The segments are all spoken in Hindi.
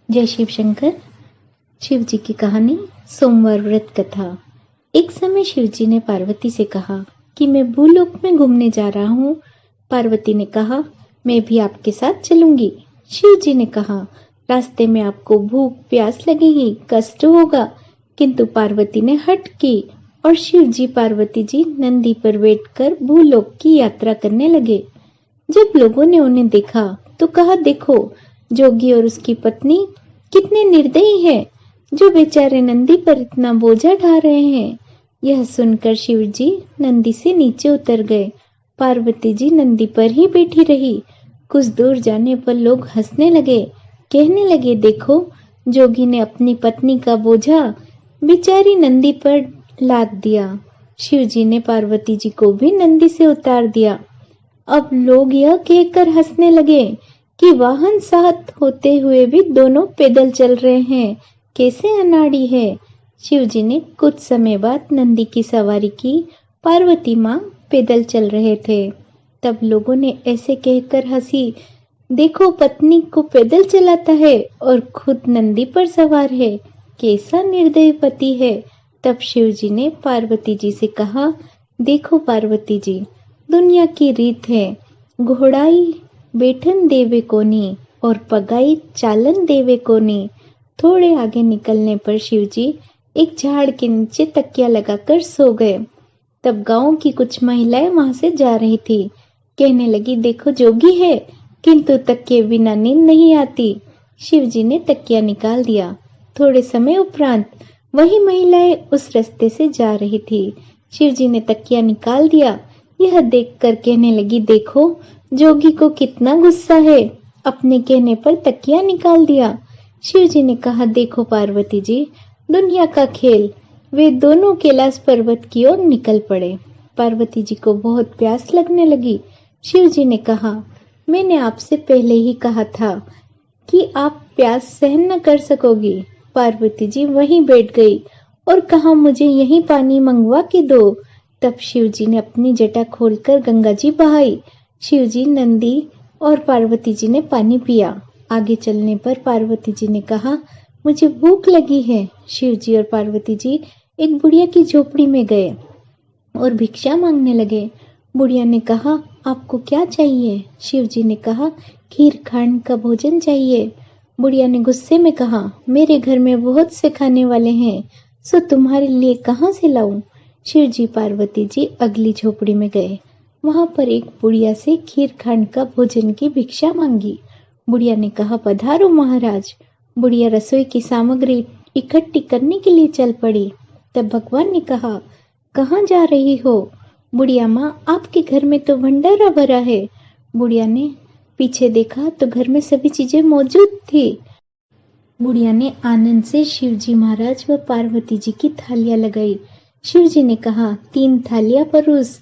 जय शिव शंकर। शिव जी की कहानी सोमवार व्रत कथा। एक समय शिव जी ने पार्वती से कहा कि मैं भूलोक में घूमने जा रहा हूँ। पार्वती ने कहा, मैं भी आपके साथ चलूंगी। शिव जी ने कहा, रास्ते में आपको भूख प्यास लगेगी, कष्ट होगा। किंतु पार्वती ने हट की और शिव जी पार्वती जी नंदी पर बैठकर भूलोक की यात्रा करने लगे। जब लोगों ने उन्हें देखा तो कहा, देखो जोगी और उसकी पत्नी कितने निर्दयी हैं, जो बेचारे नंदी पर इतना बोझा ढा रहे हैं। यह सुनकर शिव जी नंदी से नीचे उतर गए। पार्वती जी नंदी पर ही बैठी रही। कुछ दूर जाने पर लोग हंसने लगे, कहने लगे, देखो जोगी ने अपनी पत्नी का बोझा बेचारी नंदी पर लाद दिया। शिव जी ने पार्वती जी को भी नंदी से उतार दिया। अब लोग यह कहकर हंसने लगे कि वाहन साथ होते हुए भी दोनों पैदल चल रहे हैं, कैसे अनाड़ी है। शिव जी ने कुछ समय बाद नंदी की सवारी की। पार्वती माँ पैदल चल रहे थे। तब लोगों ने ऐसे कहकर हंसी, देखो पत्नी को पैदल चलाता है और खुद नंदी पर सवार है, कैसा निर्दयी पति है। तब शिव जी ने पार्वती जी से कहा, देखो पार्वती जी, दुनिया की रीत है, घोड़ाई बैठन देवे कोनी और पगाई चालन देवे कोनी। थोड़े आगे निकलने पर शिव जी एक झाड़ के नीचे तकिया लगाकर सो गए। तब गांव की कुछ महिलाएं वहां से जा रही थी। कहने लगी, देखो जोगी है किंतु तकिए बिना नींद नहीं आती। शिव जी ने तकिया निकाल दिया। थोड़े समय उपरांत वही महिलाएं उस रास्ते से जा रही थी। शिव जी ने तकिया निकाल दिया। यह देखकर कहने लगी, देखो जोगी को कितना गुस्सा है, अपने कहने पर तकिया निकाल दिया। शिव जी ने कहा, देखो पार्वती जी, दुनिया का खेल। वे दोनों कैलाश पर्वत की ओर निकल पड़े। पार्वती जी को बहुत प्यास लगने लगी। शिव जी ने कहा, मैंने आपसे पहले ही कहा था कि आप प्यास सहन न कर सकोगी। पार्वती जी वहीं बैठ गई और कहा, मुझे यहीं पानी मंगवा के दो। तब शिव जी ने अपनी जटा खोलकर गंगा जी बहाई। शिव जी, नंदी और पार्वती जी ने पानी पिया। आगे चलने पर पार्वती जी ने कहा, मुझे भूख लगी है। शिव जी और पार्वती जी एक बुढ़िया की झोपड़ी में गए और भिक्षा मांगने लगे। बुढ़िया ने कहा, आपको क्या चाहिए? शिव जी ने कहा, खीर खांड का भोजन चाहिए। बुढ़िया ने गुस्से में कहा, मेरे घर में बहुत से खाने वाले हैं, सो तुम्हारे लिए कहाँ से लाऊं? शिव जी पार्वती जी अगली झोपड़ी में गए। वहां पर एक बुढ़िया से खीर खांड का भोजन की भिक्षा मांगी। बुढ़िया ने कहा, पधारो महाराज। बुढ़िया रसोई की सामग्री इकट्ठी करने के लिए चल पड़ी। तब भगवान ने कहा, कहाँ जा रही हो? बुढ़िया, माँ आपके घर में तो भंडारा भरा है। बुढ़िया ने पीछे देखा तो घर में सभी चीजें मौजूद थी। बुढ़िया ने आनंद से शिव जी महाराज व पार्वती जी की थालियां लगाई। शिव जी ने कहा, 3 थालियां परोस।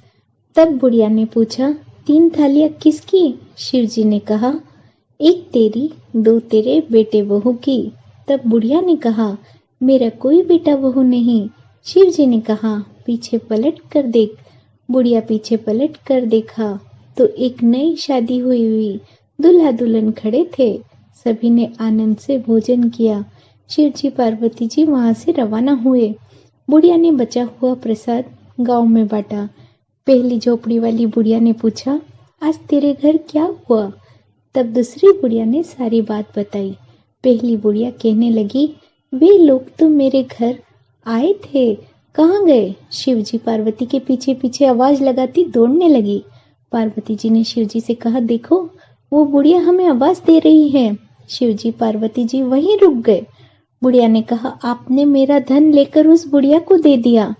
तब बुढ़िया ने पूछा, 3 थालियां किसकी? शिव जी ने कहा, 1 तेरी, 2 तेरे बेटे बहू की। तब बुढ़िया ने कहा, मेरा कोई बेटा बहू नहीं। शिव जी ने कहा, पीछे पलट कर देख। बुढ़िया पीछे पलट कर देखा तो एक नई शादी हुई दूल्हा दुल्हन खड़े थे। सभी ने आनंद से भोजन किया। शिव जी पार्वती जी वहां से रवाना हुए। बुढ़िया ने बचा हुआ प्रसाद गांव में बांटा। पहली झोपड़ी वाली बुढ़िया ने पूछा, आज तेरे घर क्या हुआ? तब दूसरी बुढ़िया ने सारी बात बताई। पहली बुढ़िया कहने लगी, वे लोग तो मेरे घर आए थे, कहाँ गए? शिव जी पार्वती के पीछे पीछे आवाज लगाती दौड़ने लगी। पार्वती जी ने शिव जी से कहा, देखो वो बुढ़िया हमें आवाज दे रही है। शिव जी पार्वती जी वहीं रुक गए। बुढ़िया ने कहा, आपने मेरा धन लेकर उस बुढ़िया को दे दिया।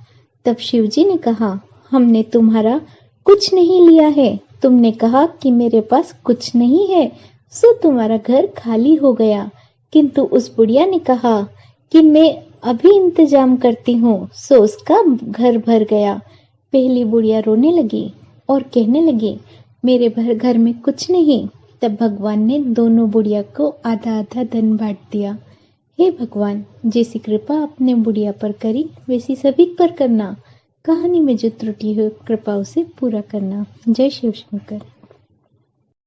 तब शिव जी ने कहा, हमने तुम्हारा कुछ नहीं लिया है। तुमने कहा कि मेरे पास कुछ नहीं है, सो तुम्हारा घर खाली हो गया। किंतु उस बुढ़िया ने कहा कि मैं अभी इंतजाम करती हूँ, सो उसका घर भर गया। पहली बुढ़िया रोने लगी और कहने लगी, मेरे घर में कुछ नहीं। तब भगवान ने दोनों बुढ़िया को आधा आधा धन बांट दिया। हे भगवान, जैसी कृपा आपने बुढ़िया पर करी वैसी सभी पर करना। कहानी में जो त्रुटि हो कृपा उसे पूरा करना। जय शिव शंकर।